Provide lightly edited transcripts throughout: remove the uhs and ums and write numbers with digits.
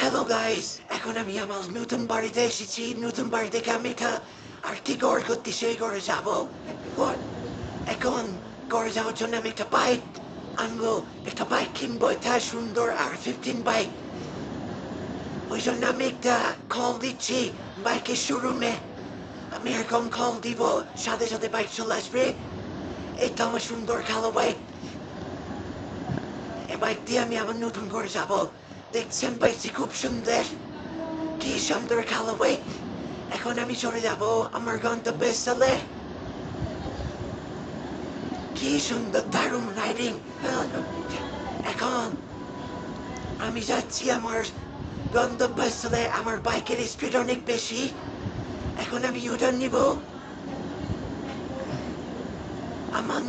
Hello guys, এখন আমি আমার নতুন বাড়িতে এসেছি। নতুন বাড়ি থেকে আমি একটা আরেকটি ঘর করতে সেই ঘরে যাবো। What? এখন ঘরে যাওয়ার জন্য আমি একটা বাইক আনবো, একটা বাইক কিনবো, এটা সুন্দর আর 15 বাইক। ওই জন্য আমি একটা কল দিচ্ছি বাইকের শোরুমে। আমি এখন কল দিব, সাথে সাথে বাইক চলে আসবে। এটা আমার সুন্দর কালো বাইক। এই বাইক দিয়ে আমি আমার নতুন ঘরে যাবো। দেখছেন বাইকটি খুব সুন্দর, কি সুন্দর কালো বাইক। এখন আমি চলে যাব আমার গন্তব্যস্থলে। কি সুন্দর দারুণ রাইডিং। এখন আমি যাচ্ছি আমার গন্তব্যস্থলে। আমার বাইকের স্পিড অনেক বেশি। এখন আমি ইউটার্ন নিব। আমার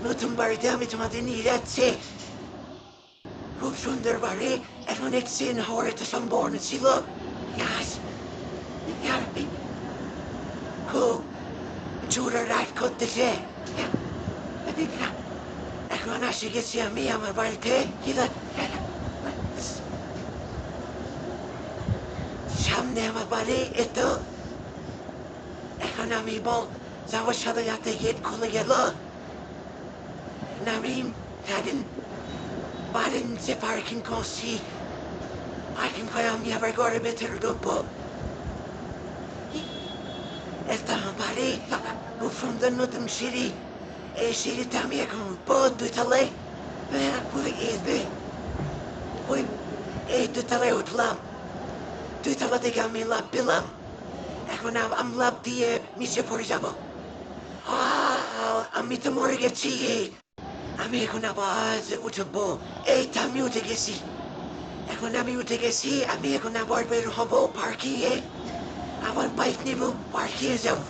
নতুন বাড়িতে আমি তোমাদের নিয়ে যাচ্ছি। খুব সুন্দর বাড়ি। এখন অ্যাক্সিডেন্ট হওয়ার একটা সম্ভাবনা ছিল। Yes. খুব জোরে রাইড করতেছে। এখন আসে গেছি আমি আমার বাড়িতে। সামনে আমার বাড়ি এতো। এখন আমি যাওয়ার সাথে সাথে গেট খুলে গেল। আমি বাড়ির নিচে পার্কিং করছি। পার্কিং করে আমি আবার ঘরের ভেতরে ঢুকবো। এটা আমার বাড়ি। খুব সুন্দর নতুন সিঁড়ি। এই সিঁড়িতে আমি এখন উঠবো 2 তলায়। ওই এই 2 তলায় উঠলাম। 2 তলা থেকে আমি লাফ দিলাম। এখন আমি লাফ দিয়ে নিচে পড়ে যাব। আমি তো মরে গেছি। আমি এখন আবার উঠবো। এই তো আমি উঠে গেছি। এখন আমি উঠে গেছি। আমি এখন আবার বের হবো পার্কিং এ। আমার বাইক নেব, পার্কিং এ যাব।